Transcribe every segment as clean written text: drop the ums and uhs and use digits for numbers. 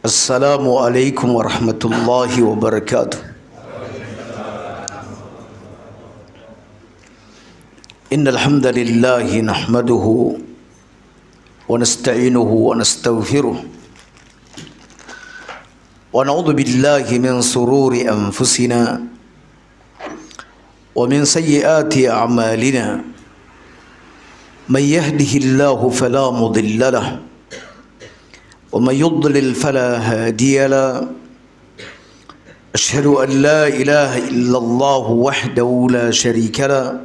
Assalamualaikum warahmatullahi wabarakatuh. Innal hamdalillah nahmaduhu wa nasta'inuhu wa nastaghfiruh wa na'udzu billahi min sururi anfusina wa min sayyiati a'malina. May yahdihillahu fala mudilla lahu ومن يضلل فلا هادي له. أشهد أن لا إله إلا الله وحده لا شريك له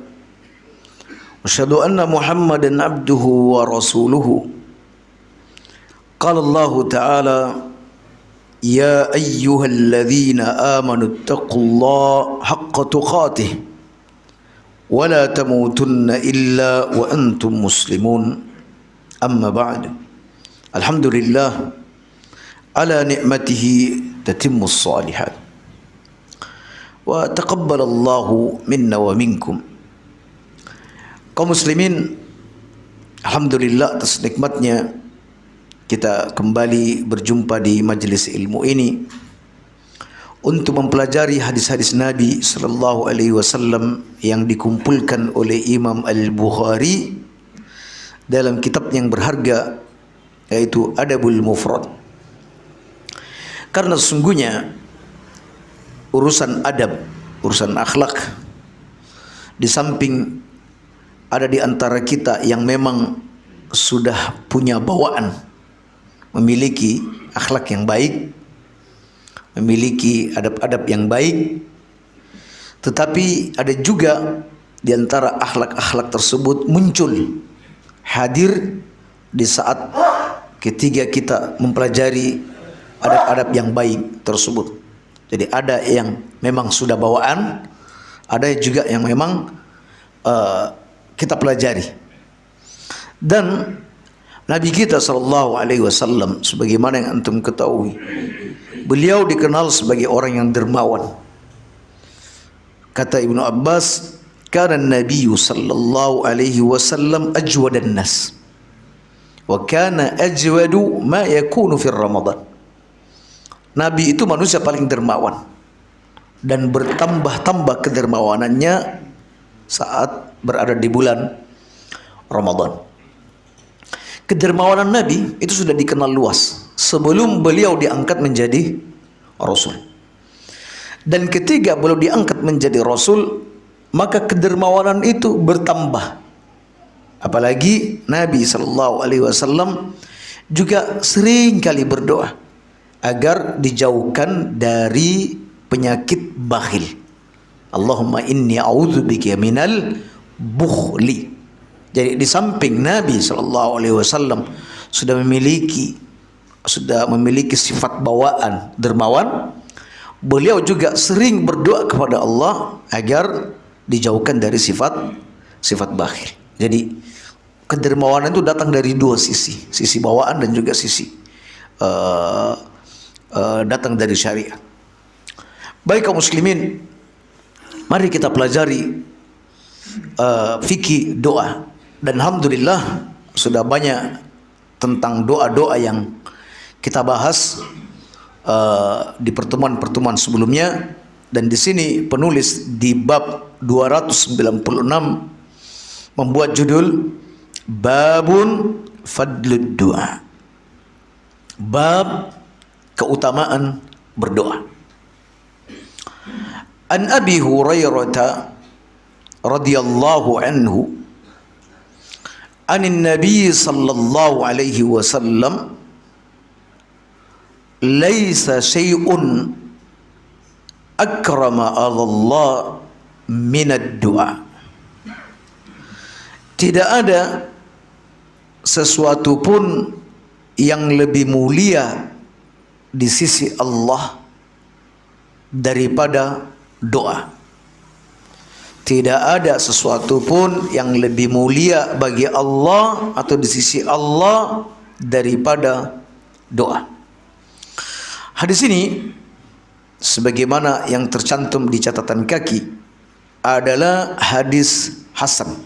وأشهد أن محمدا عبده ورسوله. قال الله تعالى: يا أيها الذين آمنوا اتقوا الله حق تقاته ولا تموتن إلا وأنتم مسلمون. أما بعد. Alhamdulillah ala ni'matihi tatimmus salihat wa taqabbalallahu minna wa minkum. Kaum muslimin, alhamdulillah atas nikmatnya kita kembali berjumpa di majelis ilmu ini untuk mempelajari hadis-hadis Nabi sallallahu alaihi wasallam yang dikumpulkan oleh Imam Al-Bukhari dalam kitab yang berharga, yaitu Adabul Mufrad. Karena sesungguhnya urusan adab, urusan akhlak, di samping ada di antara kita yang memang sudah punya bawaan memiliki akhlak yang baik, memiliki adab-adab yang baik, tetapi ada juga di antara akhlak-akhlak tersebut muncul, hadir di saat ketika kita mempelajari adab-adab yang baik tersebut. Jadi ada yang memang sudah bawaan, ada juga yang memang kita pelajari. Dan Nabi kita sallallahu alaihi wasallam, sebagaimana yang antum ketahui, beliau dikenal sebagai orang yang dermawan. Kata Ibnu Abbas, kana an-nabiyyu sallallahu alaihi wasallam ajwadan nas wa kana ajwadu ma yakunu fi Ramadan. Nabi itu manusia paling dermawan dan bertambah-tambah kedermawanannya saat berada di bulan Ramadan. Kedermawanan Nabi itu sudah dikenal luas sebelum beliau diangkat menjadi Rasul. Dan ketika beliau diangkat menjadi Rasul, maka kedermawanan itu bertambah. Apalagi Nabi sallallahu alaihi wasallam juga sering kali berdoa agar dijauhkan dari penyakit bakhil. Allahumma inni a'udzubika minal bukhli. Jadi di samping Nabi sallallahu alaihi wasallam sudah memiliki sifat bawaan dermawan, beliau juga sering berdoa kepada Allah agar dijauhkan dari sifat bakhil. Jadi kedermawanan itu datang dari dua sisi bawaan dan juga sisi datang dari syariat. Baik kaum muslimin, mari kita pelajari fikih doa. Dan alhamdulillah sudah banyak tentang doa-doa yang kita bahas di pertemuan-pertemuan sebelumnya. Dan di sini penulis di bab 296 membuat judul Babun Fadlud Doa, bab keutamaan berdoa. An Abi Hurairah radhiyallahu anhu anin Nabi sallallahu alaihi wasallam, laisa syai'un akrama Allah minad du'a. Tidak ada sesuatu pun yang lebih mulia di sisi Allah daripada doa. Tidak ada sesuatu pun yang lebih mulia bagi Allah atau di sisi Allah daripada doa. Hadis ini sebagaimana yang tercantum di catatan kaki adalah hadis hasan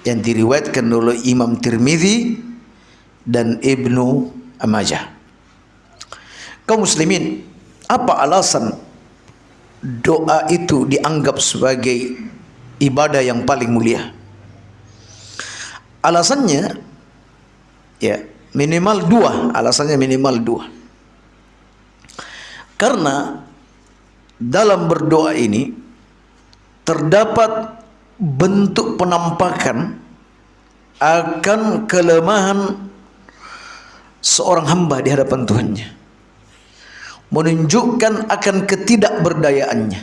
yang diriwayatkan oleh Imam Tirmidzi dan Ibnu Majah. kaum muslimin, apa alasan doa itu dianggap sebagai ibadah yang paling mulia? Alasannya ya minimal dua. Alasannya minimal dua. Karena dalam berdoa ini terdapat bentuk penampakan akan kelemahan seorang hamba di hadapan Tuhannya, menunjukkan akan ketidakberdayaannya,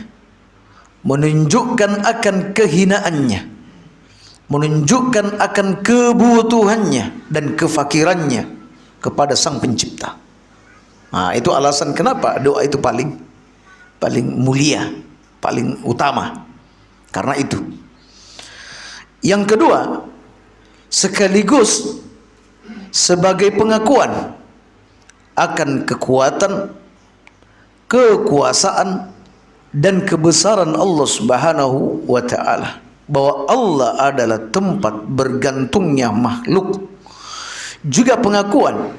menunjukkan akan kehinaannya, menunjukkan akan kebutuhannya dan kefakirannya kepada Sang Pencipta. Nah, itu alasan kenapa doa itu paling mulia, paling utama. Karena itu. Yang kedua, sekaligus sebagai pengakuan akan kekuatan, kekuasaan dan kebesaran Allah Subhanahu wa taala, bahwa Allah adalah tempat bergantungnya makhluk. Juga pengakuan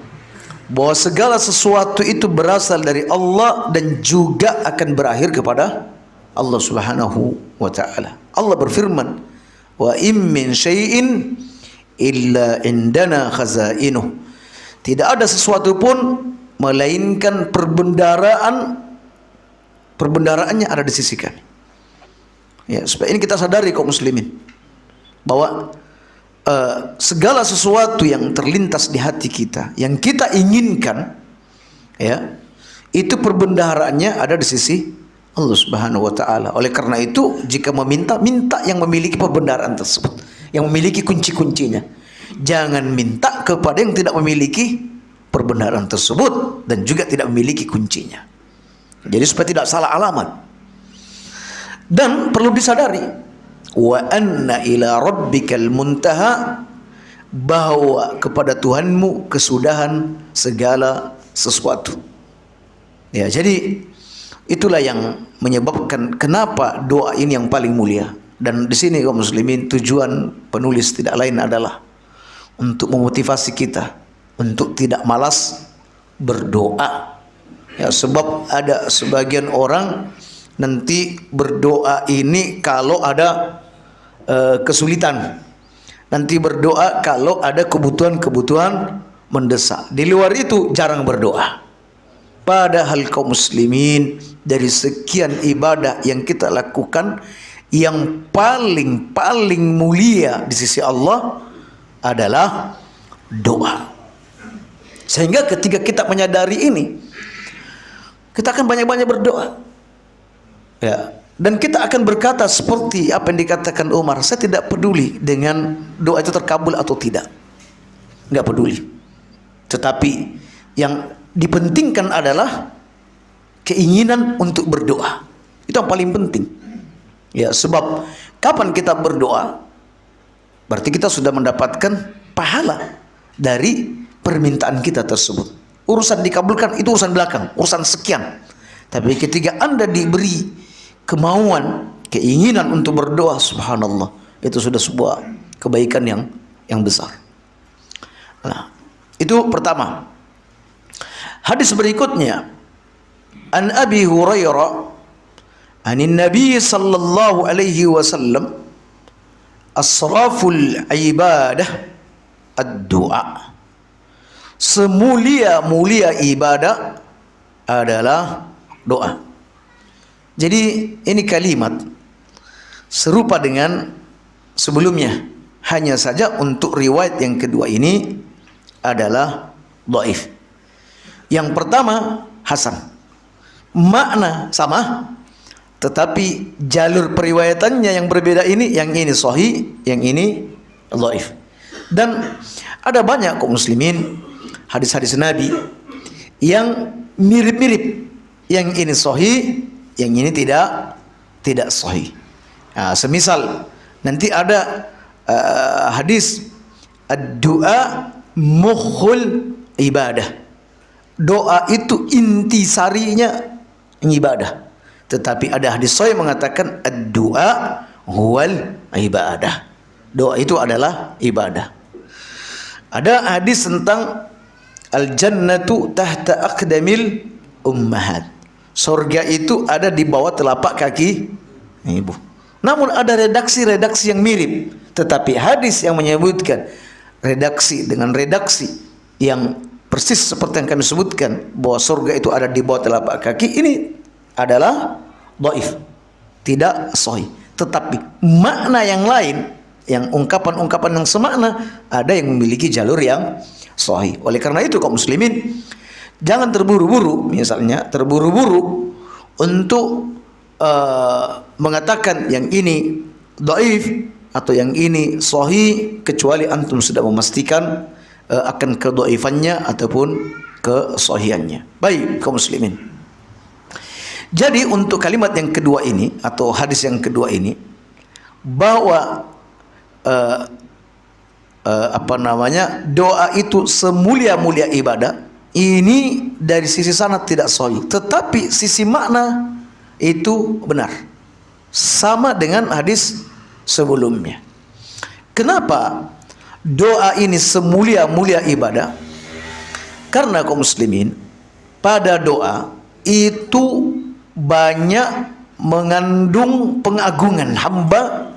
bahwa segala sesuatu itu berasal dari Allah dan juga akan berakhir kepada Allah Subhanahu wa taala. Allah berfirman, "Wa im min syai'in illa indana khazainuh." Tidak ada sesuatu pun melainkan perbendaraannya ada di sisi kami. Ya, supaya ini kita sadari kaum muslimin bahwa segala sesuatu yang terlintas di hati kita, yang kita inginkan, ya, itu perbendaharaannya ada di sisi Allah Subhanahu wa taala. Oleh karena itu, jika meminta, minta yang memiliki perbendaharaan tersebut, yang memiliki kunci-kuncinya. Jangan minta kepada yang tidak memiliki perbendaharaan tersebut dan juga tidak memiliki kuncinya. Jadi supaya tidak salah alamat. Dan perlu disadari, wa anna ila rabbikal muntaha, bahwa kepada Tuhanmu kesudahan segala sesuatu. Ya, jadi itulah yang menyebabkan kenapa doa ini yang paling mulia. Dan di sini kaum muslimin, tujuan penulis tidak lain adalah untuk memotivasi kita untuk tidak malas berdoa. Ya, sebab ada sebagian orang nanti berdoa ini kalau ada kesulitan, nanti berdoa kalau ada kebutuhan-kebutuhan mendesak. Di luar itu jarang berdoa. Padahal kaum muslimin, dari sekian ibadah yang kita lakukan, yang paling mulia di sisi Allah adalah doa. Sehingga ketika kita menyadari ini, kita akan banyak-banyak berdoa. Ya, dan kita akan berkata seperti apa yang dikatakan Umar, saya tidak peduli dengan doa itu terkabul atau tidak, nggak peduli. Tetapi yang dipentingkan adalah keinginan untuk berdoa. Itu yang paling penting. Ya, sebab kapan kita berdoa, berarti kita sudah mendapatkan pahala dari permintaan kita tersebut. Urusan dikabulkan itu urusan belakang, urusan sekian. Tapi ketika Anda diberi kemauan, keinginan untuk berdoa, subhanallah, itu sudah sebuah kebaikan yang besar. Nah, itu pertama. Hadis berikutnya, an Abi Hurairah anin Nabi sallallahu alaihi wasallam, asraful ibadah ad-du'a. Semulia-mulia ibadah adalah doa. Jadi ini kalimat serupa dengan sebelumnya, hanya saja untuk riwayat yang kedua ini adalah dhaif. Yang pertama hasan, makna sama, tetapi jalur periwayatannya yang berbeda ini. Yang ini sahih, yang ini dhaif. Dan ada banyak kaum muslimin hadis-hadis Nabi yang mirip-mirip. Yang ini sahih, yang ini tidak sahih. Nah, semisal nanti ada hadis ad-du'a mukhul ibadah. Doa itu intisarinya ibadah. Tetapi ada hadis sahih mengatakan ad-du'a huwal ibadah. Doa itu adalah ibadah. Ada hadis tentang al-jannatu tahta aqdamil ummahat. Surga itu ada di bawah telapak kaki ibu. Namun ada redaksi-redaksi yang mirip, tetapi hadis yang menyebutkan redaksi dengan redaksi yang persis seperti yang kami sebutkan bahwa surga itu ada di bawah telapak kaki, ini adalah dhaif, tidak sahih. Tetapi makna yang lain, yang ungkapan-ungkapan yang semakna, ada yang memiliki jalur yang sahih. Oleh karena itu kaum muslimin, jangan terburu-buru, misalnya terburu-buru untuk mengatakan yang ini dhaif atau yang ini sahih, kecuali antum sudah memastikan akan kedhaifannya ataupun kesahihannya. Baik kaum muslimin, jadi untuk kalimat yang kedua ini atau hadis yang kedua ini, bahwa doa itu semulia-mulia ibadah, ini dari sisi sanad tidak sahih, tetapi sisi makna itu benar, sama dengan hadis sebelumnya. Kenapa doa ini semulia-mulia ibadah? Karena kaum muslimin, pada doa itu banyak mengandung pengagungan hamba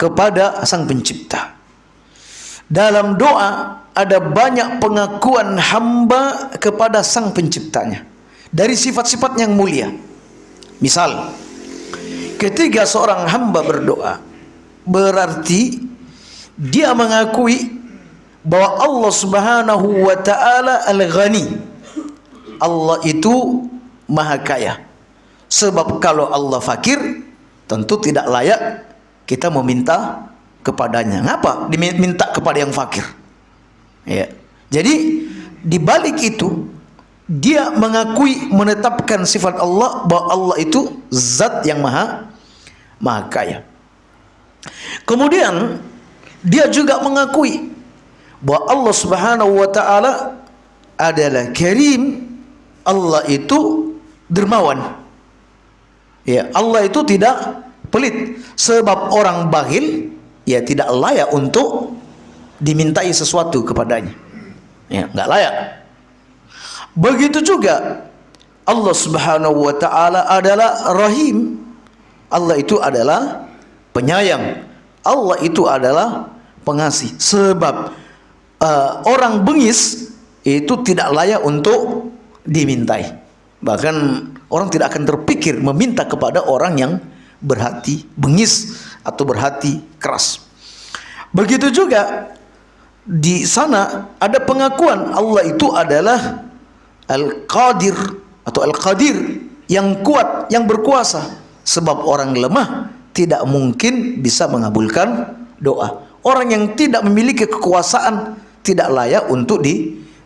kepada Sang Pencipta. Dalam doa ada banyak pengakuan hamba kepada Sang Penciptanya dari sifat-sifat yang mulia. Misal, ketika seorang hamba berdoa, berarti dia mengakui bahwa Allah Subhanahu wa ta'ala Al-Ghani. Allah itu Maha Kaya. Sebab kalau Allah fakir, tentu tidak layak kita meminta kepadanya. Ngapa diminta kepada yang fakir? Ya. Jadi di balik itu dia mengakui, menetapkan sifat Allah bahwa Allah itu zat yang maha kaya. Kemudian dia juga mengakui bahwa Allah Subhanahu wa ta'ala adalah Karim. Allah itu dermawan. Ya, Allah itu tidak pelit. Sebab orang bakhil, ya tidak layak untuk dimintai sesuatu kepadanya. Ya, enggak layak. Begitu juga Allah Subhanahu wa ta'ala adalah Rahim. Allah itu adalah penyayang. Allah itu adalah pengasih. Sebab orang bengis itu tidak layak untuk dimintai. Bahkan orang tidak akan terpikir meminta kepada orang yang berhati bengis atau berhati keras. Begitu juga di sana ada pengakuan Allah itu adalah Al-Qadir atau Al-Qadir, yang kuat, yang berkuasa. Sebab orang lemah tidak mungkin bisa mengabulkan doa. Orang yang tidak memiliki kekuasaan tidak layak untuk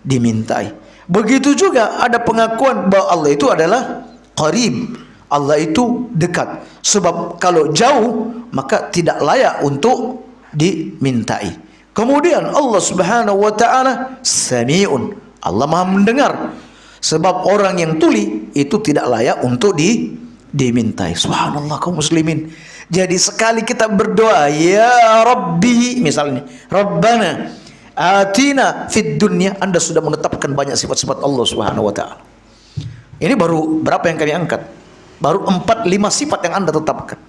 dimintai. Begitu juga ada pengakuan bahwa Allah itu adalah Qarib. Allah itu dekat. Sebab kalau jauh maka tidak layak untuk dimintai. Kemudian Allah Subhanahu wa ta'ala Sami'un. Allah Maha mendengar. Sebab orang yang tuli itu tidak layak untuk dimintai. Subhanallah kaum muslimin. Jadi sekali kita berdoa, ya Rabbi, misalnya, Rabbana atina fid dunya, Anda sudah menetapkan banyak sifat-sifat Allah Subhanahu wa ta'ala. Ini baru berapa yang kami angkat? Baru 4-5 sifat yang Anda tetapkan,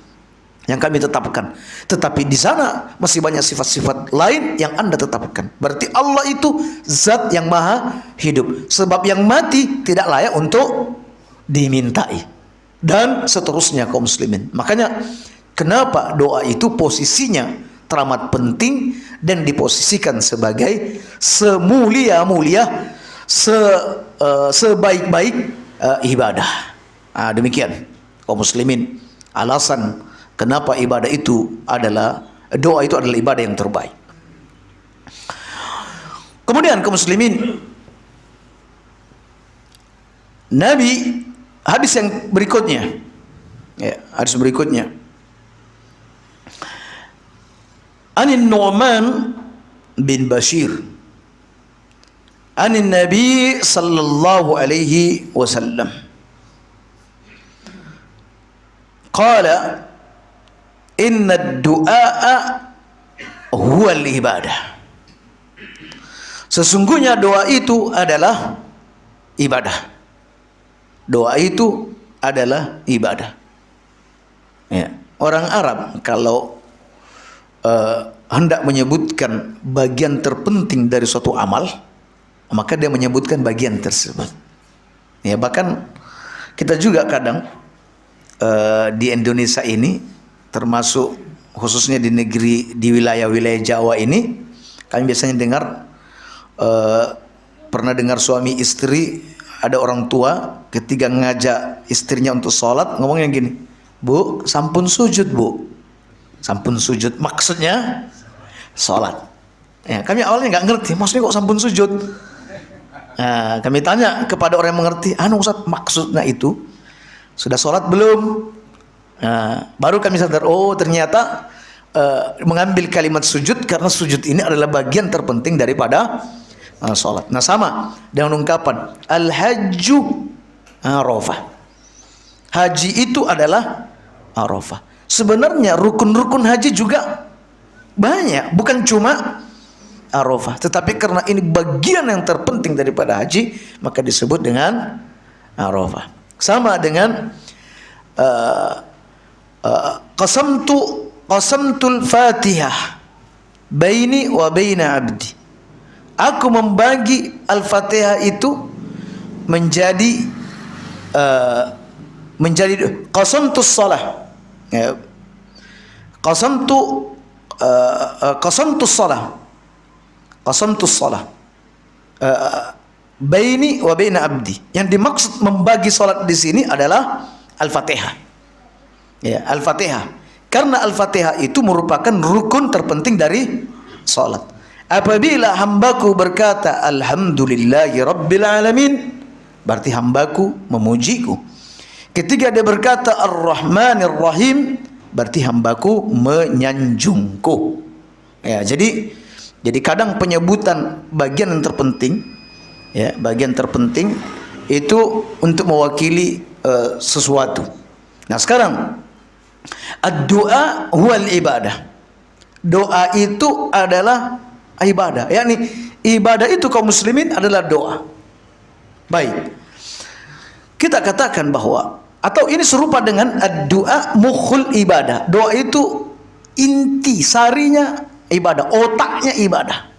yang kami tetapkan. Tetapi di sana masih banyak sifat-sifat lain yang Anda tetapkan. Berarti Allah itu zat yang maha hidup. Sebab yang mati tidak layak untuk dimintai. Dan seterusnya kaum muslimin. Makanya kenapa doa itu posisinya teramat penting dan diposisikan sebagai semulia-mulia, sebaik-baik ibadah. Demikian kaum muslimin, alasan kenapa ibadah itu adalah, doa itu adalah ibadah yang terbaik. Kemudian kaum muslimin, Nabi, hadis yang berikutnya, ya, hadis berikutnya, Anin Nu'man bin Bashir Anin Nabi sallallahu alaihi wasallam qala inna ad-du'a huwa al-ibadah. Sesungguhnya doa itu adalah ibadah. doa itu adalah ibadah. Ya. Orang Arab kalau hendak menyebutkan bagian terpenting dari suatu amal, maka dia menyebutkan bagian tersebut. Ya, bahkan kita juga kadang di Indonesia ini, termasuk khususnya di negeri, di wilayah-wilayah Jawa ini, kami biasanya dengar, pernah dengar suami istri, ada orang tua ketika ngajak istrinya untuk sholat ngomongnya gini, "Bu, sampun sujud bu." Sampun sujud maksudnya sholat. Ya, kami awalnya nggak ngerti, maksudnya kok sampun sujud. Nah, kami tanya kepada orang yang mengerti, Ustaz, maksudnya itu sudah sholat belum? Nah, baru kami sadar, oh ternyata mengambil kalimat sujud karena sujud ini adalah bagian terpenting daripada sholat. Nah, sama dengan ungkapan al-hajju Arafah. Haji itu adalah Arafah. Sebenarnya rukun-rukun haji juga banyak, bukan cuma Arafah. Tetapi karena ini bagian yang terpenting daripada haji, maka disebut dengan Arafah. Sama dengan qasamtul Fatihah baini wa baina abdi. Aku membagi Al-Fatihah itu menjadi qasamtus shalah. Ya. Qasamtus shalah. Qasamtus shalah. Baini wa baina abdi. Yang dimaksud membagi salat di sini adalah Al-Fatihah. Ya, Al-Fatihah. Karena Al-Fatihah itu merupakan rukun terpenting dari salat. Apabila hambaku berkata alhamdulillahi rabbil alamin, berarti hambaku memujiku. Ketika dia berkata ar-Rahmanir Rahim, berarti hambaku menyanjungku. Ya, jadi kadang penyebutan bagian yang terpenting, ya, bagian terpenting itu untuk mewakili sesuatu. Nah, sekarang ad-du'a huwal ibadah. Doa itu adalah ibadah. Yakni ibadah itu kaum muslimin adalah doa. Baik. Kita katakan bahwa, atau ini serupa dengan ad-du'a mukhul ibadah. Doa itu inti sarinya ibadah, otaknya ibadah.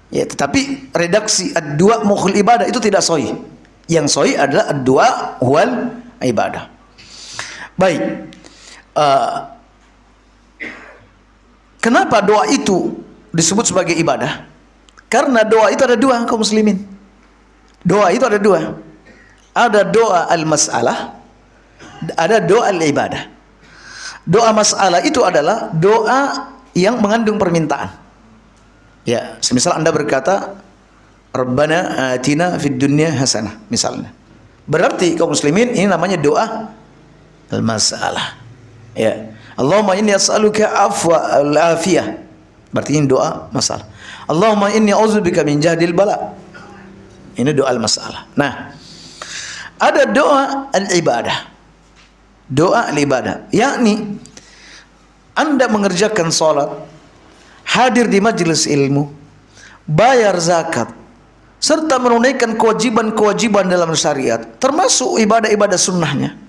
Ya, tetapi redaksi ad-du'a mukhul ibadah itu tidak sahih. Yang sahih adalah ad-du'a wal ibadah. Baik. Kenapa doa itu disebut sebagai ibadah? Karena doa itu ada dua, kaum muslimin. Doa itu ada dua. Ada doa al-mas'alah, ada doa al-ibadah. Doa mas'alah itu adalah doa yang mengandung permintaan. Ya, semisal Anda berkata Rabbana atina fid dunya hasanah misalnya. Berarti kaum muslimin ini namanya doa al-mas'alah. Ya. Allahumma inni as'aluka afwa al-afiyah. Berarti ini doa masalah. Allahumma inni a'udzubika min jahdil bala. Ini doa al-mas'alah. Nah, ada doa al-ibadah. Doa al-ibadah, yakni Anda mengerjakan salat, hadir di majelis ilmu, bayar zakat, serta menunaikan kewajiban-kewajiban dalam syariat, termasuk ibadah-ibadah sunnahnya.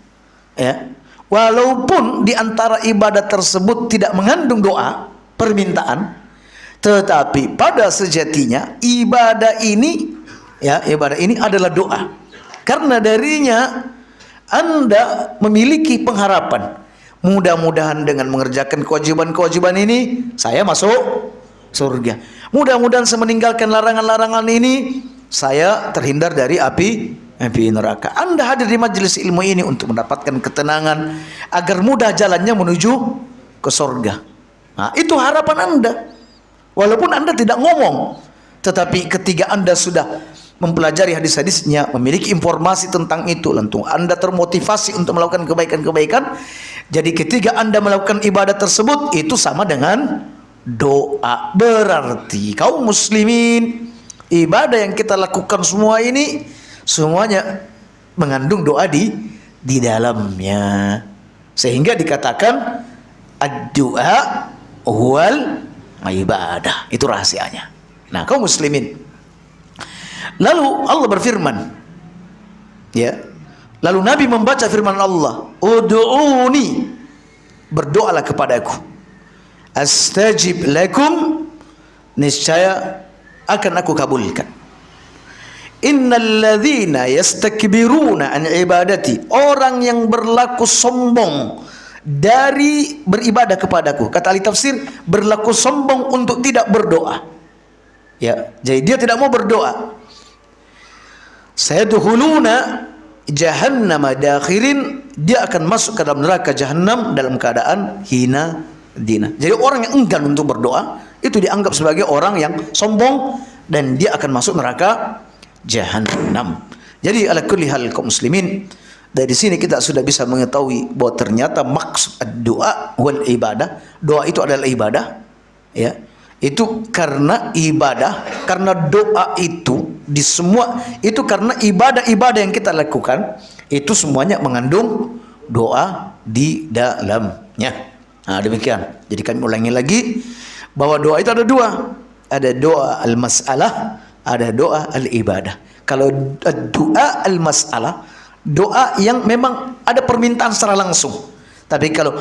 Ya. Walaupun di antara ibadah tersebut tidak mengandung doa, permintaan, tetapi pada sejatinya ibadah ini, ya, ibadah ini adalah doa. Karena darinya Anda memiliki pengharapan, mudah-mudahan dengan mengerjakan kewajiban-kewajiban ini saya masuk surga. Mudah-mudahan saya meninggalkan larangan-larangan ini saya terhindar dari api neraka. Anda hadir di majelis ilmu ini untuk mendapatkan ketenangan agar mudah jalannya menuju ke surga. Nah, itu harapan Anda. Walaupun Anda tidak ngomong, tetapi ketika Anda sudah mempelajari hadis-hadisnya, memiliki informasi tentang itu, langsung Anda termotivasi untuk melakukan kebaikan-kebaikan. Jadi ketika Anda melakukan ibadah tersebut, itu sama dengan doa. Berarti kaum muslimin, ibadah yang kita lakukan semua ini semuanya mengandung doa di dalamnya. Sehingga dikatakan ad-du'a huwal ibadah. Itu rahasianya. Nah, kaum muslimin, lalu Allah berfirman, ya, Lalu Nabi membaca firman Allah, "Ud'uni," berdoalah kepadaku. "Astajib lakum," niscaya akan aku kabulkan. "Innal ladzina yastakbiruna an ibadati," orang yang berlaku sombong dari beribadah kepadaku. Kata ahli tafsir, berlaku sombong untuk tidak berdoa. Ya, jadi dia tidak mau berdoa. "Sayadkhuluna jahannam dakhirin," dia akan masuk ke dalam neraka jahanam dalam keadaan hina dina. Jadi orang yang enggan untuk berdoa itu dianggap sebagai orang yang sombong dan dia akan masuk neraka jahanam. Jadi ala kulli hal kaum muslimin, dari sini kita sudah bisa mengetahui bahwa ternyata maksud doa wal ibadah, doa itu adalah ibadah, ya. Itu karena ibadah, karena doa itu di semua itu karena ibadah-ibadah yang kita lakukan itu semuanya mengandung doa di dalamnya. Nah, demikian. Jadi kami ulangi lagi bahwa doa itu ada dua. Ada doa al-mas'alah, ada doa al-ibadah. Kalau doa al-mas'alah, doa yang memang ada permintaan secara langsung. Tapi kalau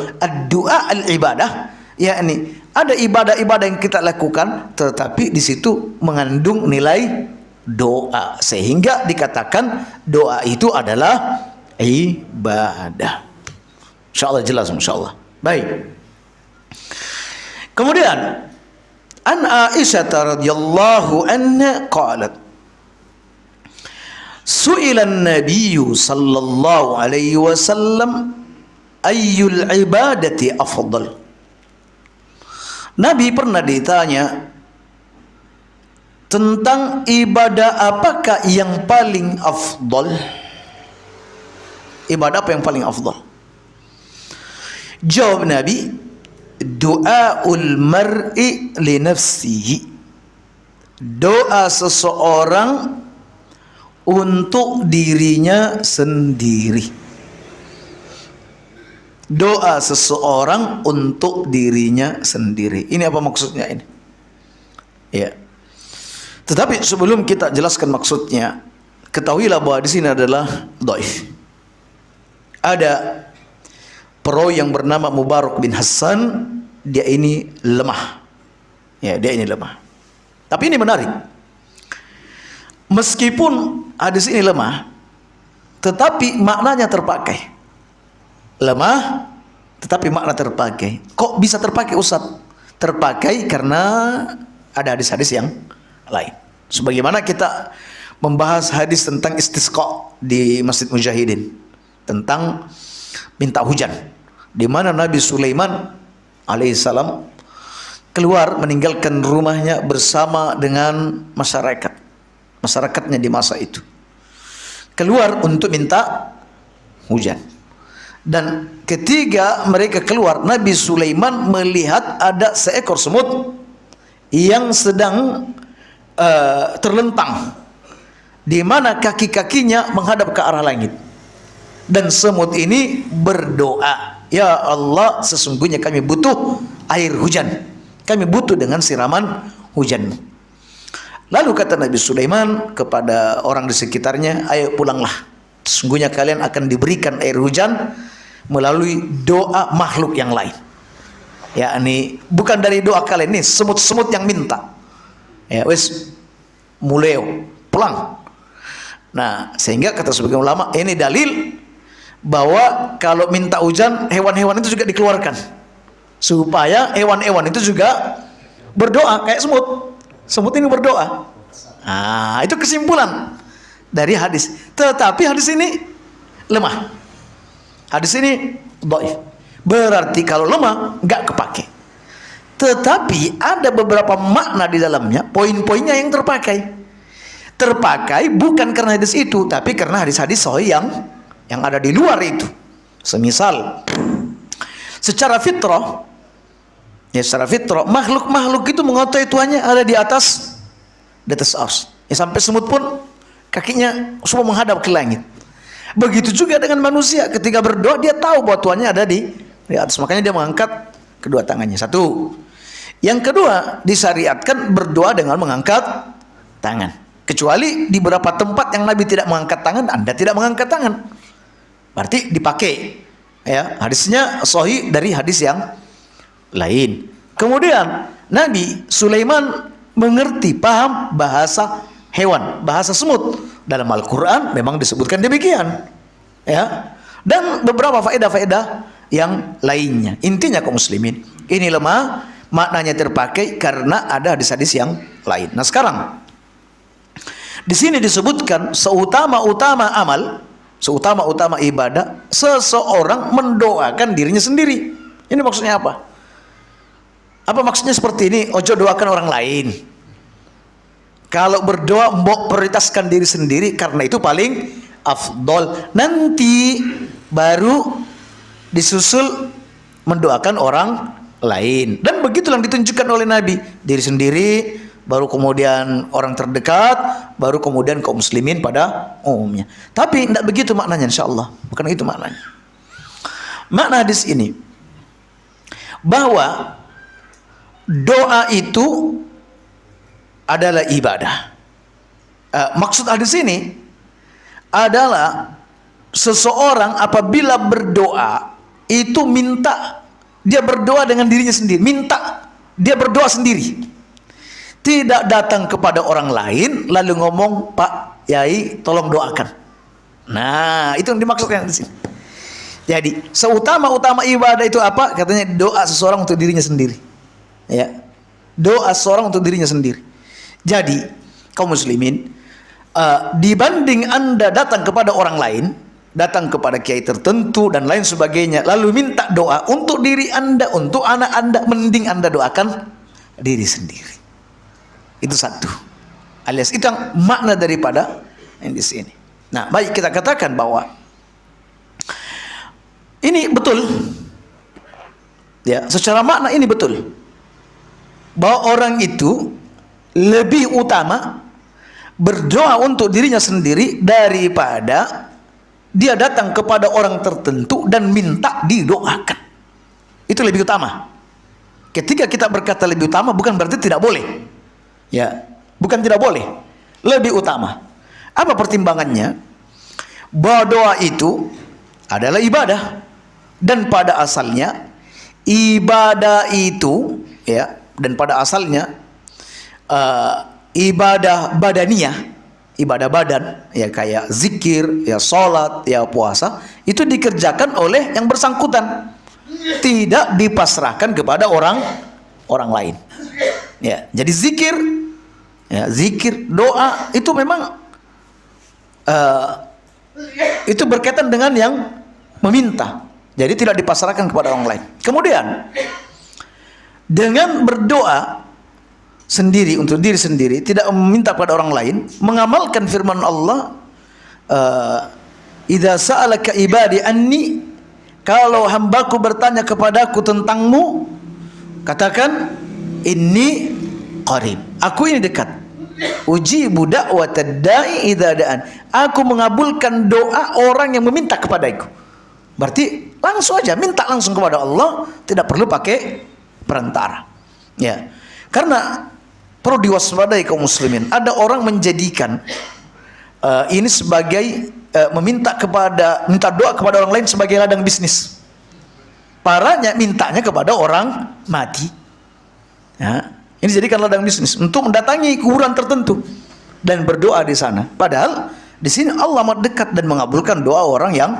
doa al-ibadah, yakni ada ibadah-ibadah yang kita lakukan tetapi di situ mengandung nilai doa, sehingga dikatakan doa itu adalah ibadah. Insyaallah jelas, insyaallah. Baik. Kemudian an Aisyah radhiyallahu anha qalat, su'ila an-nabiy sallallahu alaihi wasallam ayyul ibadati afdal. Nabi pernah ditanya tentang ibadah apakah yang paling afdal. Ibadah apa yang paling afdal? Jawab Nabi, du'aul mar'i li nafsihi, doa seseorang untuk dirinya sendiri. Doa seseorang untuk dirinya sendiri. Ini apa maksudnya ini? Ya. Tetapi sebelum kita jelaskan maksudnya, ketahuilah bahwa di sini adalah dhaif. Ada perawi yang bernama Mubarak bin Hassan, dia ini lemah. Ya, dia ini lemah. Tapi ini menarik. Meskipun hadis ini lemah, tetapi maknanya terpakai. Lemah tetapi makna terpakai. Kok bisa terpakai, Ustaz? Terpakai karena ada hadis-hadis yang lain. Sebagaimana kita membahas hadis tentang istisqa di Masjid Mujahidin, tentang minta hujan, di mana Nabi Sulaiman alaihissalam keluar meninggalkan rumahnya bersama dengan masyarakatnya di masa itu, keluar untuk minta hujan. Dan ketika mereka keluar, Nabi Sulaiman melihat ada seekor semut yang sedang terlentang, di mana kaki-kakinya menghadap ke arah langit. Dan semut ini berdoa, "Ya Allah, sesungguhnya kami butuh air hujan. Kami butuh dengan siraman hujan." Lalu kata Nabi Sulaiman kepada orang di sekitarnya, "Ayo pulanglah. Sesungguhnya kalian akan diberikan air hujan melalui doa makhluk yang lain." Yakni bukan dari doa kalian, ini semut-semut yang minta. Ya wes, muleo, pulang. Nah, sehingga kata sebagian ulama, ini dalil bahwa kalau minta hujan, hewan-hewan itu juga dikeluarkan supaya hewan-hewan itu juga berdoa kayak semut. Semut ini berdoa. Nah, itu kesimpulan dari hadis. Tetapi hadis ini lemah. Hadis ini dhaif. Berarti kalau lemah enggak kepake. Tetapi ada beberapa makna di dalamnya, poin-poinnya yang terpakai. Terpakai bukan karena hadis itu, tapi karena hadis-hadis sahih yang ada di luar itu. Semisal secara fitrah, ya secara fitrah makhluk-makhluk itu mengetahui Tuhannya ada di atas ars. Ya sampai semut pun kakinya semua menghadap ke langit. Begitu juga dengan manusia, ketika berdoa dia tahu bahwa Tuhannya ada di atas, makanya dia mengangkat kedua tangannya. Satu. Yang kedua, disyariatkan berdoa dengan mengangkat tangan. Kecuali di beberapa tempat yang Nabi tidak mengangkat tangan, Anda tidak mengangkat tangan. Berarti dipakai. Ya, hadisnya sahih dari hadis yang lain. Kemudian Nabi Sulaiman mengerti, paham bahasa hewan, bahasa semut. Dalam Al-Quran memang disebutkan demikian. Ya, dan beberapa faedah-faedah yang lainnya. Intinya kaum muslimin, ini lemah, maknanya terpakai karena ada hadis-hadis yang lain. Nah sekarang di sini disebutkan seutama-utama amal, seutama-utama ibadah, seseorang mendoakan dirinya sendiri. Ini maksudnya apa? Apa maksudnya seperti ini? Ojo doakan orang lain. Kalau berdoa, mbok prioritaskan diri sendiri karena itu paling afdol. Nanti baru disusul mendoakan orang lain. Dan begitulah yang ditunjukkan oleh Nabi. Diri sendiri, baru kemudian orang terdekat, baru kemudian kaum muslimin pada umumnya. Tapi tidak begitu maknanya, insya Allah. Bukan itu maknanya. Makna hadis ini bahwa doa itu adalah ibadah. Maksud hadis ini adalah seseorang apabila berdoa itu minta, dia berdoa dengan dirinya sendiri, minta, dia berdoa sendiri, tidak datang kepada orang lain lalu ngomong, Pak Yai tolong doakan. Nah itu yang dimaksudkan di sini. Jadi seutama-utama ibadah itu apa? Katanya doa seseorang untuk dirinya sendiri. Ya, doa seseorang untuk dirinya sendiri. Jadi kaum muslimin, dibanding Anda datang kepada orang lain, datang kepada kiai tertentu dan lain sebagainya, lalu minta doa untuk diri Anda, untuk anak Anda, mending Anda doakan diri sendiri. Itu satu. Alias itu yang makna daripada yang di sini. Nah, baik kita katakan bahwa ini betul. Ya, secara makna ini betul. Bahwa orang itu lebih utama berdoa untuk dirinya sendiri daripada dia datang kepada orang tertentu dan minta didoakan. Itu lebih utama. Ketika kita berkata lebih utama bukan berarti tidak boleh. Ya, bukan tidak boleh. Lebih utama. Apa pertimbangannya? Bahwa doa itu adalah ibadah, dan pada asalnya ibadah itu, ya, dan pada asalnya ibadah badaniyah, ibadah badan, ya kayak zikir, ya sholat, ya puasa, itu dikerjakan oleh yang bersangkutan, tidak dipasrahkan kepada orang lain. Ya, jadi zikir, ya zikir, doa itu memang itu berkaitan dengan yang meminta, jadi tidak dipasrahkan kepada orang lain. Kemudian dengan berdoa sendiri untuk diri sendiri, tidak meminta pada orang lain, mengamalkan firman Allah, idza sa'alaka ibadi anni, kalau hambaku bertanya kepadaku tentangmu, katakan inni qarib, aku ini dekat. Ujibu da'watad da'i idza da'an, aku mengabulkan doa orang yang meminta kepadaku. Berarti langsung aja minta langsung kepada Allah, tidak perlu pakai perantara. Ya, karena perlu diwaspadai kaum muslimin. Ada orang menjadikan ini sebagai minta doa kepada orang lain sebagai ladang bisnis. Parahnya mintanya kepada orang mati. Ya, ini dijadikan ladang bisnis untuk mendatangi kuburan tertentu dan berdoa di sana. Padahal di sini Allah mendekat dan mengabulkan doa orang yang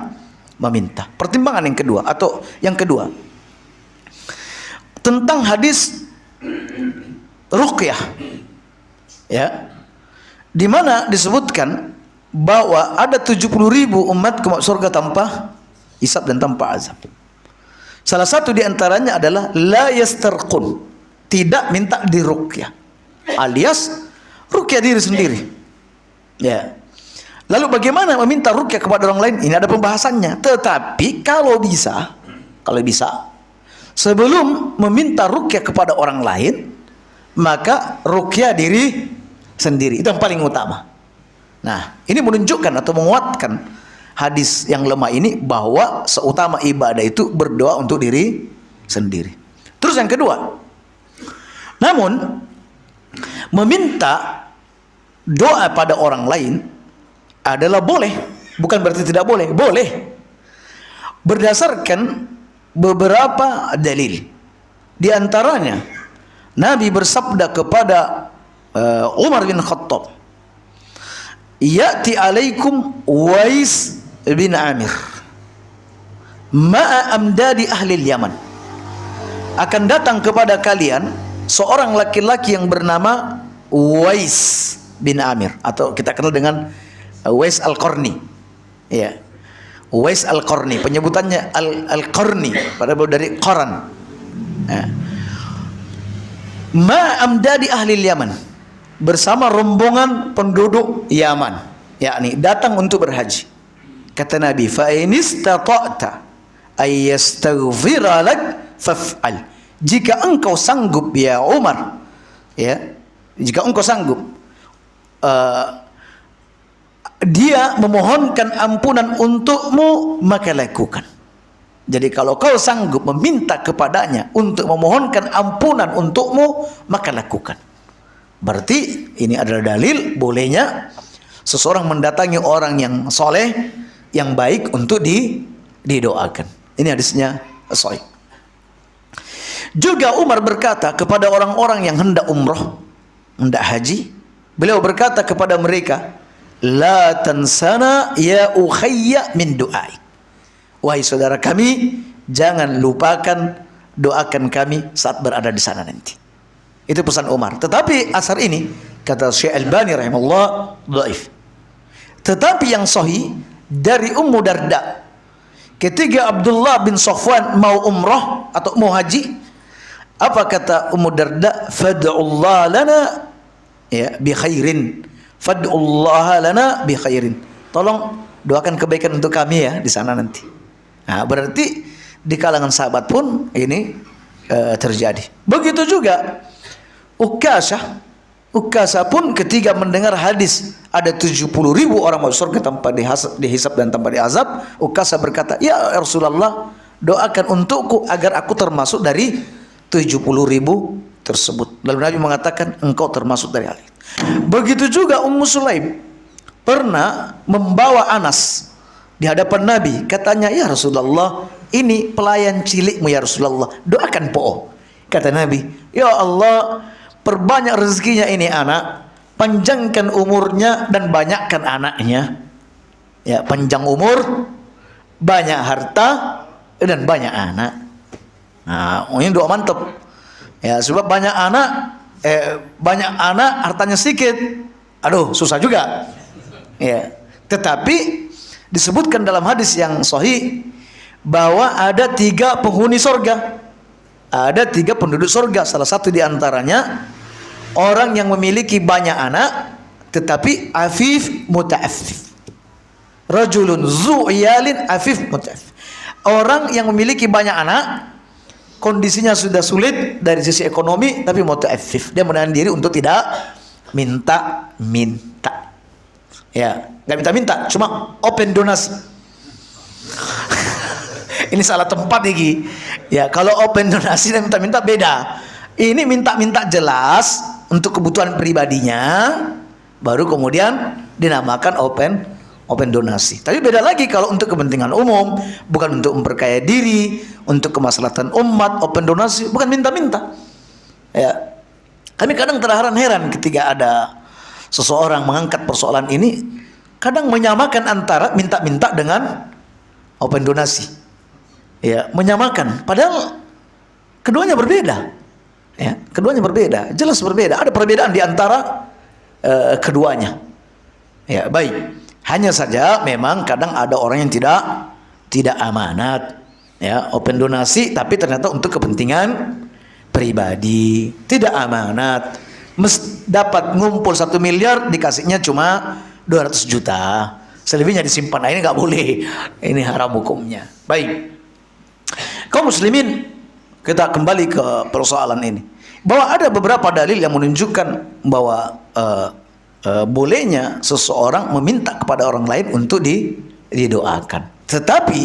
meminta. Pertimbangan yang kedua atau yang kedua tentang hadis ruqyah, ya, di mana disebutkan bahwa ada 70.000 umat ke surga tanpa hisab dan tanpa azab. Salah satu di antaranya adalah la yastarqun, tidak minta diruqyah, alias ruqyah diri sendiri. Ya. Lalu bagaimana meminta ruqyah kepada orang lain? Ini ada pembahasannya. Tetapi kalau bisa sebelum meminta ruqyah kepada orang lain, maka ruqyah diri sendiri. Itu yang paling utama. Nah, ini menunjukkan atau menguatkan hadis yang lemah ini, bahwa seutama ibadah itu berdoa untuk diri sendiri. Terus yang kedua, namun meminta doa pada orang lain adalah boleh, bukan berarti tidak boleh, boleh. berdasarkan beberapa dalil. Di antaranya Nabi bersabda kepada Umar bin Khattab, "Ya'ti alaikum Uwais bin Amir ma'a amdadi ahli Yaman." Akan datang kepada kalian seorang laki-laki yang bernama Uwais bin Amir, atau kita kenal dengan Uwais Al-Qarni. Ya. Uwais Al-Qarni, penyebutannya Al-Qarni, padahal dari Qaran. Ya. Ma amdadi ahli Yaman, bersama rombongan penduduk Yaman, yakni datang untuk berhaji. Kata Nabi, fa in istata'ta ay yastaghfira lak faf'al. Jika engkau sanggup ya Umar, ya, jika engkau sanggup dia memohonkan ampunan untukmu, maka lakukan. Jadi kalau kau sanggup meminta kepadanya untuk memohonkan ampunan untukmu, maka lakukan. Berarti ini adalah dalil bolehnya seseorang mendatangi orang yang soleh, yang baik untuk didoakan. Ini hadisnya sahih. Juga Umar berkata kepada orang-orang yang hendak umroh, hendak haji, beliau berkata kepada mereka, "La tansana ya ukhayya min du'ai." Wahai saudara kami, jangan lupakan doakan kami saat berada di sana nanti. Itu pesan Umar. Tetapi asar ini, kata Syekh Albani rahimahullah, dhaif. Tetapi yang sahih dari Ummu Darda, ketika Abdullah bin Safwan mau umrah atau mau haji, apa kata Ummu Darda? Fad'ullah lana ya bi khairin. Fad'ullah lana bi khairin. Tolong doakan kebaikan untuk kami ya di sana nanti. Nah, berarti di kalangan sahabat pun ini terjadi. Begitu juga Ukasah pun ketika mendengar hadis ada 70.000 orang masuk surga tanpa dihisab dan tanpa diazab, Ukasah berkata, "Ya Rasulullah, doakan untukku agar aku termasuk dari 70.000 tersebut." Lalu Nabi mengatakan, "Engkau termasuk dari hal itu." Begitu juga Ummu Sulaim pernah membawa Anas di hadapan Nabi, katanya, "Ya Rasulullah, ini pelayan cilikmu ya Rasulullah, doakan po." Kata Nabi, "Ya Allah, perbanyak rezekinya ini anak, panjangkan umurnya dan banyakkan anaknya." Ya, panjang umur, banyak harta dan banyak anak. Nah, ini doa mantap. Ya, sebab banyak anak hartanya sedikit. Aduh, susah juga. Ya, tetapi disebutkan dalam hadis yang sahih bahwa ada 3 penghuni sorga, ada 3 penduduk sorga. Salah satu diantaranya orang yang memiliki banyak anak tetapi afif muta'affif. Rajulun zu iyalin afif muta'affif. Orang yang memiliki banyak anak, kondisinya sudah sulit dari sisi ekonomi, tapi muta'affif, dia menahan diri untuk tidak minta-minta. Ya, nggak minta-minta, cuma open donasi. Ini salah tempat lagi. Ya, kalau open donasi dan minta-minta beda. Ini minta-minta jelas untuk kebutuhan pribadinya, baru kemudian dinamakan open donasi. Tapi beda lagi kalau untuk kepentingan umum, bukan untuk memperkaya diri, untuk kemaslahatan umat. Open donasi bukan minta-minta. Ya, kami kadang terheran-heran ketika ada seseorang mengangkat persoalan ini, kadang menyamakan antara minta-minta dengan open donasi. Ya, menyamakan, padahal keduanya berbeda. Ya, keduanya berbeda, jelas berbeda. Ada perbedaan di antara keduanya. Ya, baik. Hanya saja memang kadang ada orang yang tidak amanat. Ya, open donasi tapi ternyata untuk kepentingan pribadi, tidak amanat. Dapat ngumpul 1 miliar, dikasihnya cuma 200 juta, selebihnya disimpan. Nah, ini nggak boleh, ini haram hukumnya. Baik, kaum muslimin, kita kembali ke persoalan ini, bahwa ada beberapa dalil yang menunjukkan bahwa bolehnya seseorang meminta kepada orang lain untuk didoakan. Tetapi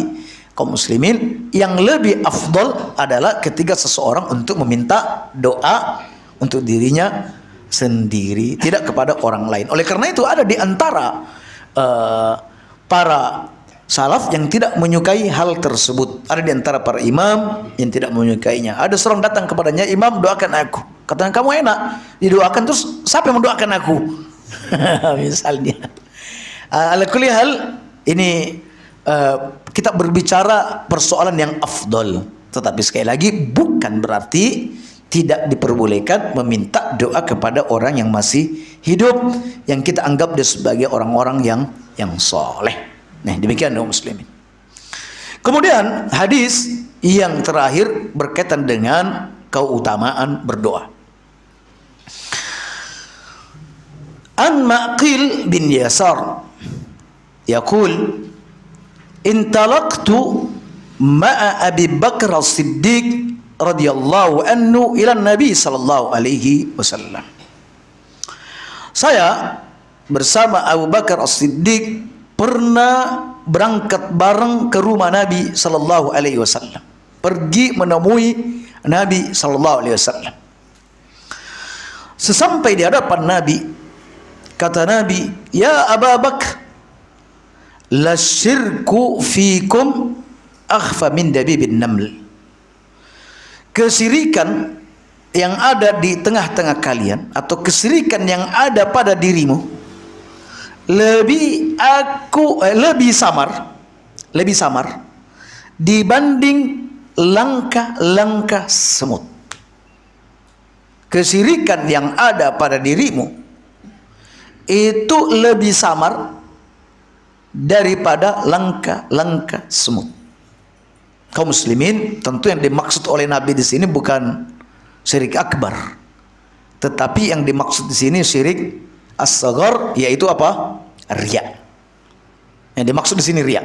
kaum muslimin, yang lebih afdal adalah ketika seseorang untuk meminta doa untuk dirinya sendiri, tidak kepada orang lain. Oleh karena itu ada di antara para salaf yang tidak menyukai hal tersebut. Ada di antara para imam yang tidak menyukainya. Ada seorang datang kepadanya, "Imam, doakan aku." Katanya, "Kamu enak didoakan, terus siapa yang mendoakan aku?" Misalnya. Ala kulli hal, ini kita berbicara persoalan yang afdol. Tetapi sekali lagi bukan berarti tidak diperbolehkan meminta doa kepada orang yang masih hidup, yang kita anggap dia sebagai orang-orang yang soleh. Nah, demikian kaum muslimin. Kemudian hadis yang terakhir berkaitan dengan keutamaan berdoa. An Maqil bin Yasar yaqul intalaqtu ma'a Abi Bakr As-Siddiq radhiyallahu anhu ila Nabi sallallahu alaihi wasallam. Saya bersama Abu Bakar As-Siddiq pernah berangkat bareng ke rumah Nabi sallallahu alaihi wasallam, pergi menemui Nabi sallallahu alaihi wasallam. Sesampai di hadapan Nabi, kata Nabi, "Ya Abu Bakar, la syirku fikum akhfa min dabibin naml." Kesirikan yang ada di tengah-tengah kalian, atau kesirikan yang ada pada dirimu, lebih samar dibanding langkah-langkah semut. Kesirikan yang ada pada dirimu itu lebih samar daripada langkah-langkah semut. Kaum muslimin, tentu yang dimaksud oleh Nabi di sini bukan syirik akbar, tetapi yang dimaksud di sini syirik as-saghar, yaitu apa? Riya. Yang dimaksud di sini riya.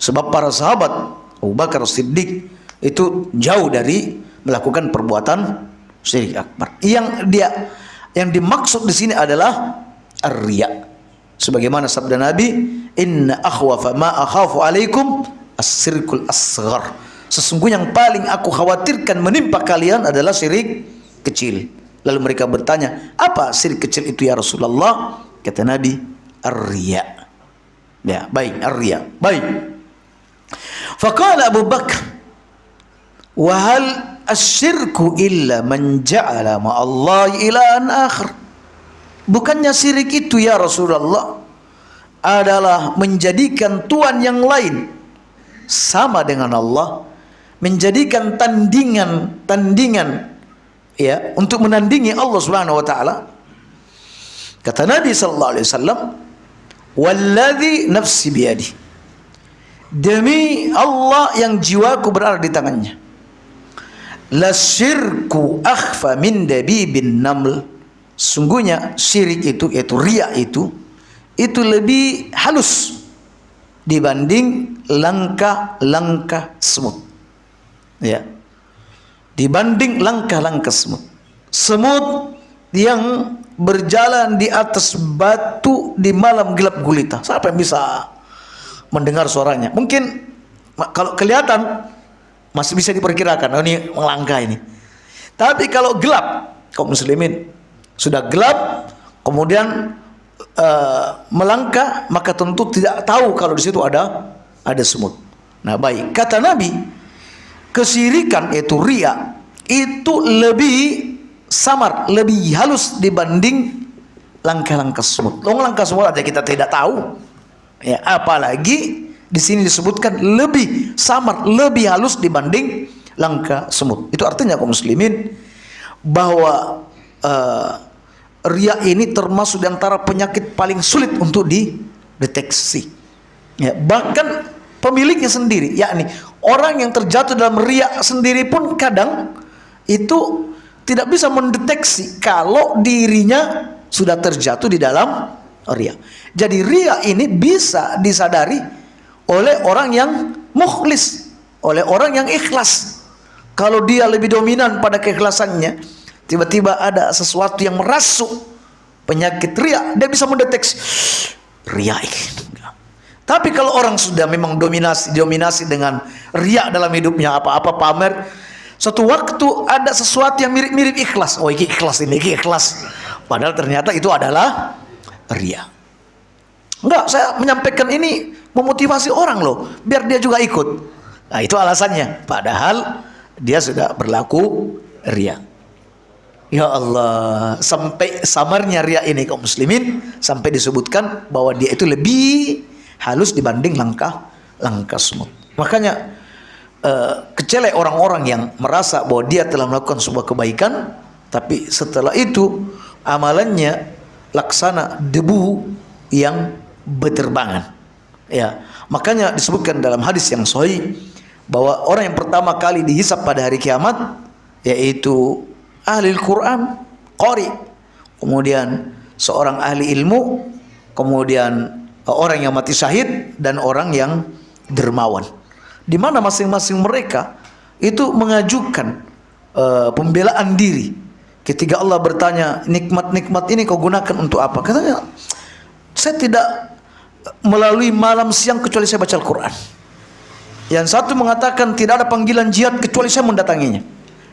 Sebab para sahabat Abu Bakar As-Siddiq itu jauh dari melakukan perbuatan syirik akbar. Yang dimaksud di sini adalah ar-riya. Sebagaimana sabda Nabi, "Inna akhwafa ma akhafu alaikum as-sirkul asghar." Sesungguhnya yang paling aku khawatirkan menimpa kalian adalah syirik kecil. Lalu mereka bertanya, "Apa syirik kecil itu ya Rasulullah?" Kata Nabi, "Ar-riya." Ya, baik, ar-riya. Baik. Faqala Abu Bakar, "Wa hal asyirku illa man ja'ala ma'allahi ilahan akhar?" Bukannya syirik itu ya Rasulullah adalah menjadikan Tuhan yang lain sama dengan Allah, menjadikan tandingan ya untuk menandingi Allah Subhanahu wa taala. Kata Nabi sallallahu alaihi wasallam, "Walladzi nafsi biyadi." Demi Allah yang jiwaku berada di tangannya. La syirku akhfa min dabibin naml. Sungguhnya syirik itu, yaitu riya itu lebih halus dibanding langkah-langkah semut. Ya. Dibanding langkah-langkah semut. Semut yang berjalan di atas batu di malam gelap gulita. Siapa yang bisa mendengar suaranya? Mungkin kalau kelihatan masih bisa diperkirakan, oh ini melangkah ini. Tapi kalau gelap, kaum muslimin, sudah gelap kemudian melangkah, maka tentu tidak tahu kalau di situ ada semut. Nah, baik, kata Nabi, kesyirikan yaitu riya itu lebih samar, lebih halus dibanding langkah-langkah semut. Langkah semut aja kita tidak tahu. Ya, apalagi di sini disebutkan lebih samar, lebih halus dibanding langkah semut. Itu artinya kaum muslimin bahwa riya ini termasuk di antara penyakit paling sulit untuk dideteksi. Ya, bahkan pemiliknya sendiri, yakni orang yang terjatuh dalam riya sendiri pun kadang itu tidak bisa mendeteksi kalau dirinya sudah terjatuh di dalam riya. Jadi riya ini bisa disadari oleh orang yang mukhlis, oleh orang yang ikhlas. Kalau dia lebih dominan pada keikhlasannya, tiba-tiba ada sesuatu yang merasuk penyakit riya, dia bisa mendeteksi riya ini. Tapi kalau orang sudah memang dominasi dengan riya dalam hidupnya, apa-apa pamer, suatu waktu ada sesuatu yang mirip-mirip ikhlas. Oh, ini ikhlas, ini ikhlas. Padahal ternyata itu adalah riya. Enggak, saya menyampaikan ini memotivasi orang loh, biar dia juga ikut. Nah, itu alasannya. Padahal dia sudah berlaku riya. Ya Allah, sampai samarnya riya ini kaum muslimin, sampai disebutkan bahwa dia itu lebih halus dibanding langkah semut. Makanya kecele orang-orang yang merasa bahwa dia telah melakukan sebuah kebaikan, tapi setelah itu amalannya laksana debu yang berterbangan. Ya, makanya disebutkan dalam hadis yang sahih bahwa orang yang pertama kali dihisab pada hari kiamat yaitu ahli Al-Quran, qari, kemudian seorang ahli ilmu, kemudian orang yang mati syahid, dan orang yang dermawan. Di mana masing-masing mereka itu mengajukan pembelaan diri. Ketika Allah bertanya, nikmat-nikmat ini kau gunakan untuk apa? Katanya, saya tidak melalui malam siang kecuali saya baca Al-Quran. Yang satu mengatakan tidak ada panggilan jihad kecuali saya mendatanginya.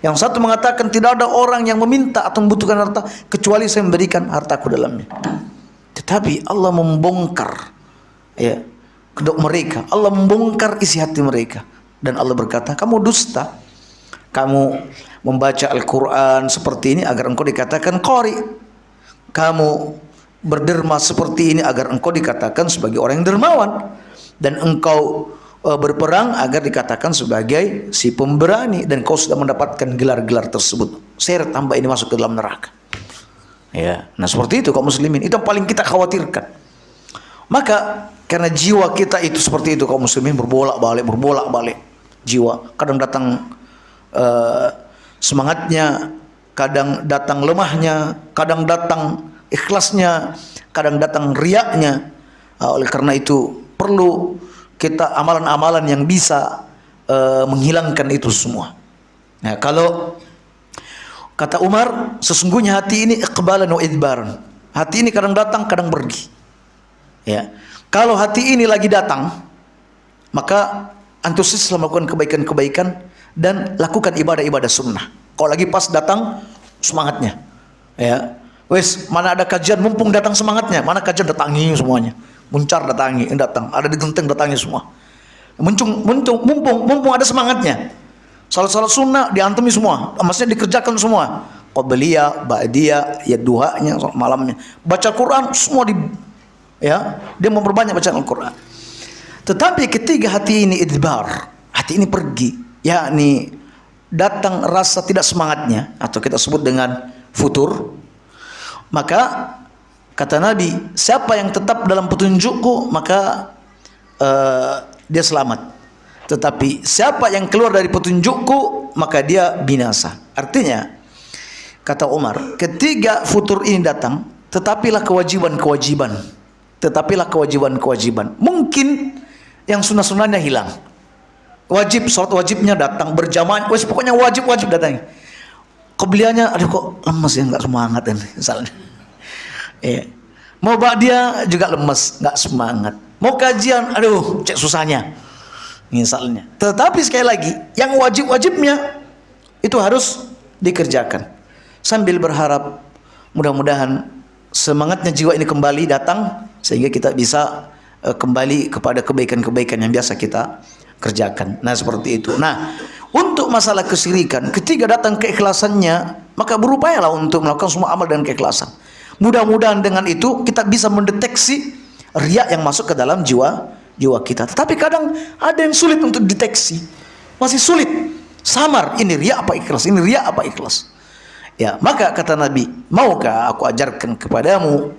Yang satu mengatakan tidak ada orang yang meminta atau membutuhkan harta kecuali saya memberikan hartaku dalamnya. Tetapi Allah membongkar ya kedok mereka, Allah membongkar isi hati mereka, dan Allah berkata, kamu dusta, kamu membaca Al-Quran seperti ini agar engkau dikatakan qari, kamu berderma seperti ini agar engkau dikatakan sebagai orang yang dermawan, dan engkau berperang agar dikatakan sebagai si pemberani, dan kau sudah mendapatkan gelar-gelar tersebut. Seret hamba ini masuk ke dalam neraka. Ya, nah seperti itu kaum muslimin, itu yang paling kita khawatirkan. Maka karena jiwa kita itu seperti itu kaum muslimin, berbolak-balik jiwa. Kadang datang semangatnya, kadang datang lemahnya, kadang datang ikhlasnya, kadang datang riaknya. Oleh karena itu perlu kita amalan-amalan yang bisa menghilangkan itu semua. Nah, kalau kata Umar, sesungguhnya hati ini iqbalan wa idbaran. Hati ini kadang datang, kadang pergi. Ya. Kalau hati ini lagi datang, maka antusias melakukan kebaikan-kebaikan dan lakukan ibadah-ibadah sunnah. Kalau lagi pas datang, semangatnya. Ya. Wes, mana ada kajian, mumpung datang semangatnya. Mana kajian, datangi semuanya. Muncar datangi, datang. Ada di genteng, datangi semua. Mumpung ada semangatnya. Salat-salat sunnah diantemi semua, maksudnya dikerjakan semua. Qabliyah, ba'diyah, ya duhanya, malamnya. Baca Quran semua dia memperbanyak bacaan Al-Quran. Tetapi ketika hati ini idbar, hati ini pergi, yakni datang rasa tidak semangatnya, atau kita sebut dengan futur, maka kata Nabi, siapa yang tetap dalam petunjukku maka dia selamat. Tetapi siapa yang keluar dari petunjukku maka dia binasa. Artinya, kata Umar, ketika futur ini datang, tetapilah kewajiban-kewajiban. Mungkin yang sunnah-sunnahnya hilang. Wajib, sholat wajibnya datang berjamaah, pokoknya wajib datang. Kebliannya, aduh kok lemes ya, nggak semangat ini, misalnya. Mau dia juga lemes, nggak semangat. Mau kajian, aduh cek susahnya, misalnya. Tetapi sekali lagi, yang wajib-wajibnya itu harus dikerjakan. Sambil berharap mudah-mudahan semangatnya jiwa ini kembali datang, sehingga kita bisa kembali kepada kebaikan-kebaikan yang biasa kita kerjakan. Nah seperti itu. Nah untuk masalah kesyirikan, ketika datang keikhlasannya, maka berupayalah untuk melakukan semua amal dengan keikhlasan. Mudah-mudahan dengan itu kita bisa mendeteksi riya yang masuk ke dalam jiwa kita. Tetapi kadang ada yang sulit untuk deteksi, masih sulit, samar, ini riya apa ikhlas, ini riya apa ikhlas. Ya, maka kata Nabi, maukah aku ajarkan kepadamu,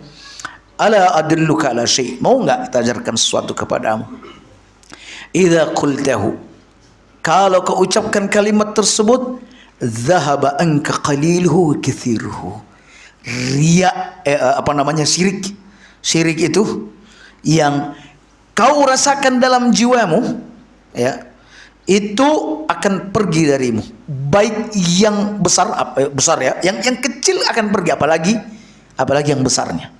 ala adilluka ala syai', mau enggak kita ajarkan sesuatu kepadamu? Idza qultahu, kalau kau ucapkan kalimat tersebut, dhahaba anka qaliluhu wa kathiruhu. Riya, syirik itu yang kau rasakan dalam jiwamu, ya, itu akan pergi darimu. Baik yang besar ya, yang kecil akan pergi, apalagi yang besarnya.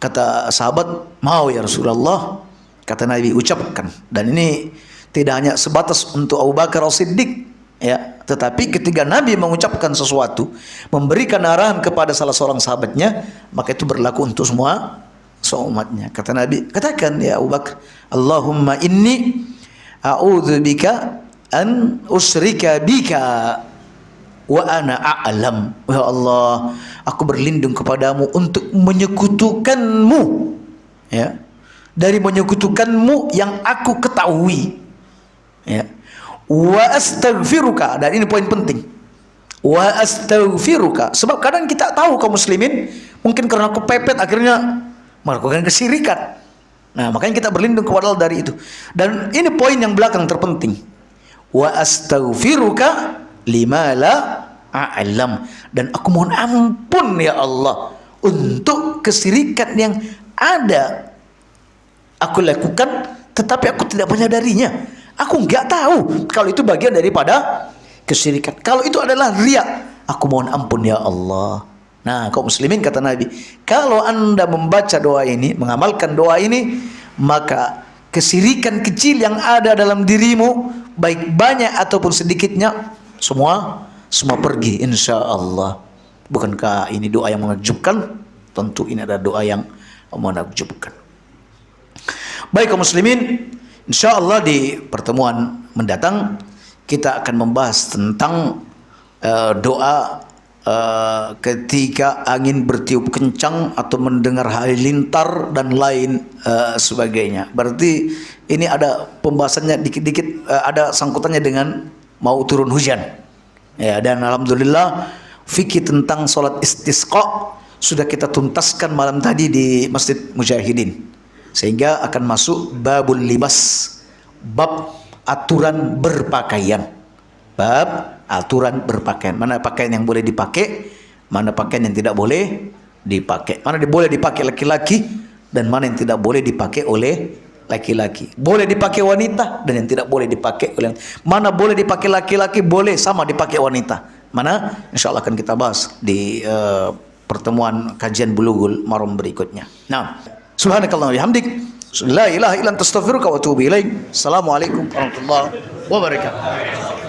Kata sahabat, mau ya Rasulullah. Kata Nabi, ucapkan. Dan ini tidak hanya sebatas untuk Abu Bakar As-Siddiq, ya, tetapi ketika Nabi mengucapkan sesuatu, memberikan arahan kepada salah seorang sahabatnya, maka itu berlaku untuk seumatnya. Kata Nabi, katakan ya Abu Bakar, Allahumma inni a'udzubika an usyrika bika wa ana a'lam. Ya Allah, aku berlindung kepadamu untuk menyekutukanmu, ya, dari menyekutukanmu yang aku ketahui, ya. Wa astaghfiruka, dan ini poin penting, wa astaghfiruka, sebab kadang kita tahu kaum muslimin mungkin karena kepepet akhirnya melakukan kesyirikan. Nah, makanya kita berlindung kepada Allah dari itu. Dan ini poin yang belakang terpenting, wa astaghfiruka lima la a'lam, dan aku mohon ampun ya Allah untuk kesyirikan yang ada aku lakukan tetapi aku tidak menyadarinya. Aku nggak tahu kalau itu bagian daripada kesyirikan. Kalau itu adalah riya, aku mohon ampun ya Allah. Nah, kaum muslimin, kata Nabi, kalau anda membaca doa ini, mengamalkan doa ini, maka kesyirikan kecil yang ada dalam dirimu, baik banyak ataupun sedikitnya, semua pergi insya Allah. Bukankah ini doa yang menakjubkan? Tentu ini adalah doa yang menakjubkan. Baik kaum muslimin, insya Allah di pertemuan mendatang kita akan membahas tentang doa ketika angin bertiup kencang atau mendengar halilintar dan lain sebagainya. Berarti ini ada pembahasannya dikit-dikit, ada sangkutannya dengan mau turun hujan, ya. Dan alhamdulillah fikih tentang sholat istisqa sudah kita tuntaskan malam tadi di Masjid Mujahidin, sehingga akan masuk babul libas, bab aturan berpakaian. Bab aturan berpakaian, mana pakaian yang boleh dipakai, mana pakaian yang tidak boleh dipakai, mana boleh dipakai laki-laki dan mana yang tidak boleh dipakai oleh laki-laki, boleh dipakai wanita dan yang tidak boleh dipakai oleh, mana boleh dipakai laki-laki, boleh sama dipakai wanita, mana insya Allah akan kita bahas di pertemuan kajian Bulughul Maram berikutnya. Nah, subhanakallah wa bihamdik, la ilaha illa anta astaghfiruka wa atubu ilaik. Assalamualaikum warahmatullahi wabarakatuh.